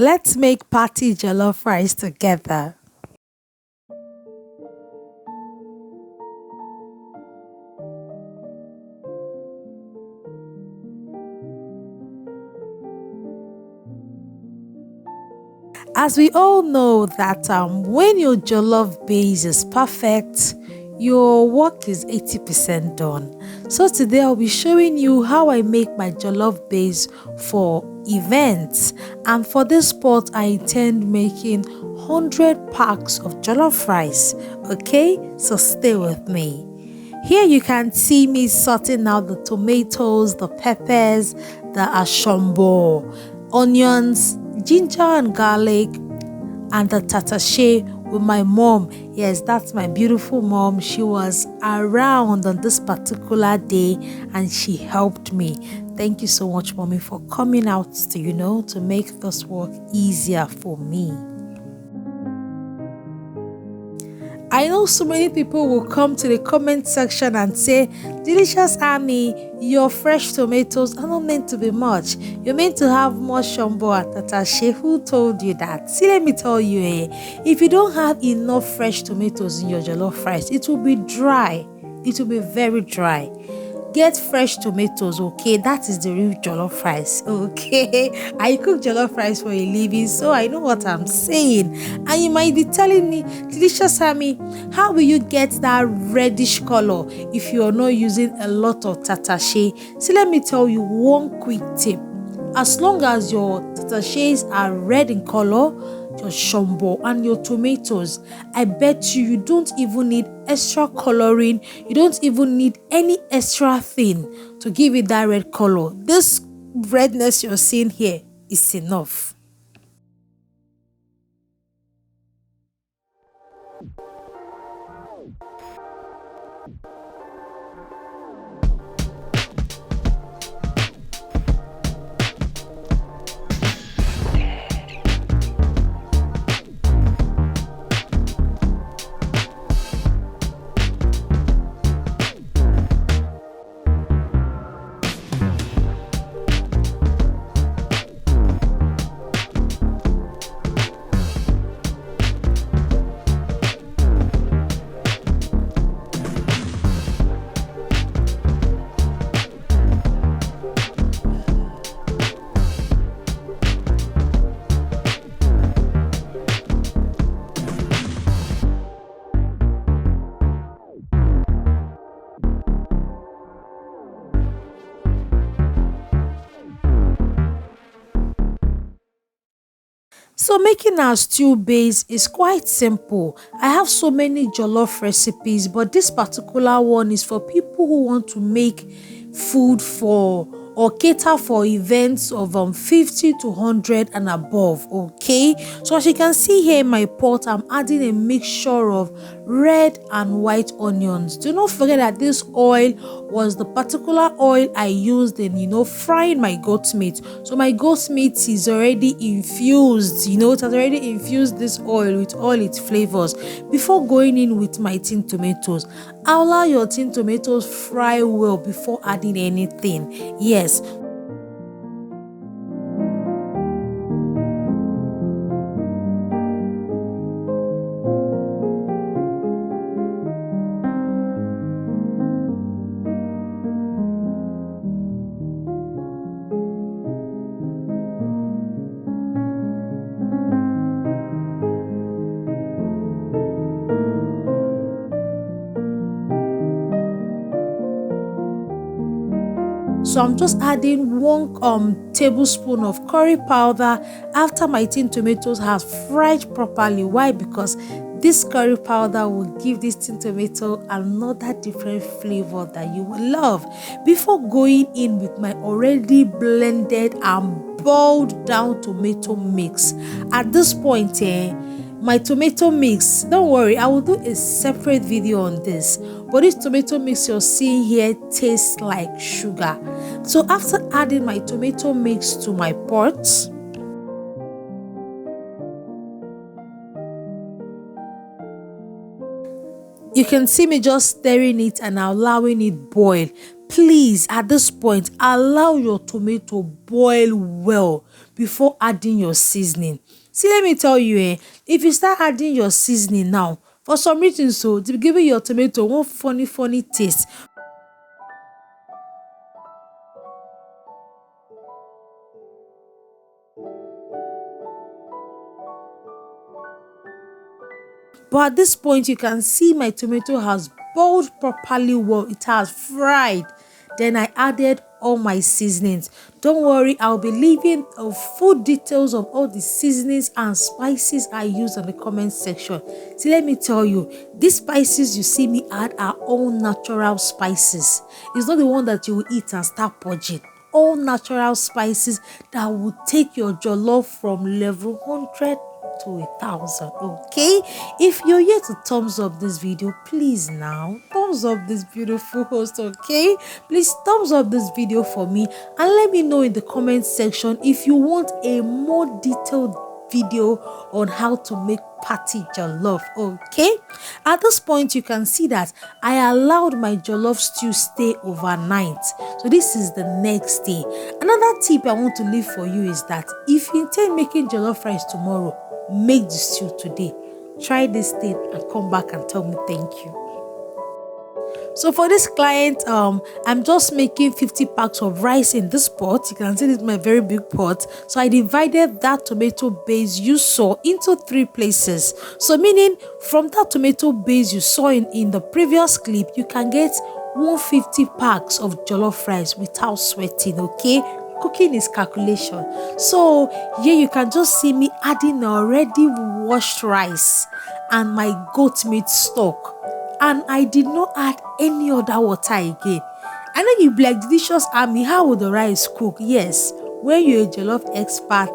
Let's make party jollof rice together. As we all know that when your jollof base is perfect, your work is 80% done. So today I'll be showing you how I make my jollof base for events. And for this pot, I intend making 100 packs of jollof rice. Okay, so stay with me. Here you can see me sorting out the tomatoes, the peppers, the shombo, onions, ginger and garlic, and the tatashe with my mom. Yes, that's my beautiful mom. She was around on this particular day and she helped me. Thank you so much, mommy, for coming out to make this work easier for me. I know so many people will come to the comment section and say, Delicious Annie, your fresh tomatoes are not meant to be much. You're meant to have more Shombo and Tatashe. Who told you that? See, let me tell you, if you don't have enough fresh tomatoes in your jollof rice, it will be dry. It will be very dry. Get fresh tomatoes, okay? That is the real jollof rice, okay? I cook jollof rice for a living, so I know what I'm saying. And you might be telling me, Delicious Sammy, how will you get that reddish color if you are not using a lot of tatashe? So let me tell you one quick tip. As long as your tatashes are red in color, your shombo and your tomatoes, I bet you don't even need extra coloring. You don't even need any extra thing to give it that red color. This redness you're seeing here is enough. So making our stew base is quite simple. I have so many jollof recipes, but this particular one is for people who want to make food for or cater for events of 50 to 100 and above. Okay, so as you can see here in my pot, I'm adding a mixture of red and white onions. Do not forget that this oil was the particular oil I used in frying my goat meat. So my goat meat is already infused, it has already infused this oil with all its flavors. Before going in with my tin tomatoes, allow your tin tomatoes fry well before adding anything. Yes. So I'm just adding 1 tablespoon of curry powder after my tin tomatoes has fried properly. Why? Because this curry powder will give this tin tomato another different flavor that you will love. Before going in with my already blended and boiled down tomato mix, at this point, my tomato mix, don't worry, I will do a separate video on this, but this tomato mix you're seeing here tastes like sugar. So after adding my tomato mix to my pot, you can see me just stirring it and allowing it boil. Please, at this point, allow your tomato boil well, before adding your seasoning. See, let me tell you, if you start adding your seasoning now, for some reason, so to be giving your tomato one funny taste. But at this point, you can see my tomato has boiled properly well. It has fried. Then I added all my seasonings. Don't worry, I'll be leaving full details of all the seasonings and spices I use in the comment section. See, let me tell you, these spices you see me add are all natural spices. It's not the one that you will eat and start purging. All natural spices that will take your jollof from level 100 to 1,000. Okay, if you're here to thumbs up this video, please now thumbs up this beautiful host. Okay, please thumbs up this video for me and let me know in the comment section if you want a more detailed video on how to make party jollof. Okay, at this point you can see that I allowed my jollof stew stay overnight, so this is the next day. Another tip I want to leave for you is that if you intend making jollof rice tomorrow, make the stew today. Try this thing and come back and tell me thank you. So for this client, I'm just making 50 packs of rice in this pot. You can see this is my very big pot. So I divided that tomato base you saw into 3 places. So meaning from that tomato base you saw in the previous clip, you can get 150 packs of jollof rice without sweating. Okay, cooking is calculation. So here you can just see me adding already washed rice and my goat meat stock, and I did not add any other water again. I know you be like, Delicious Army, how would the rice cook? Yes, when you're a jollof expert,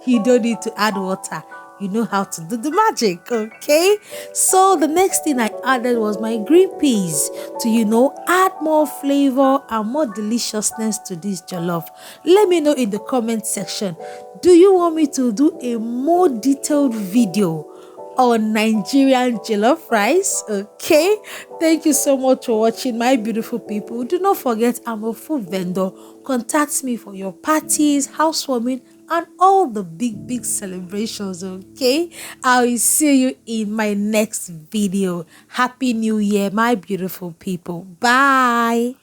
you don't need to add water. You know how to do the magic. Okay, so the next thing I added was my green peas to add more flavor and more deliciousness to this jollof. Let me know in the comment section, do you want me to do a more detailed video on Nigerian jollof rice? Okay, thank you so much for watching, my beautiful people. Do not forget, I'm a food vendor. Contact me for your parties, housewarming, and all the big celebrations. Okay, I will see you in my next video. Happy New Year, my beautiful people. Bye.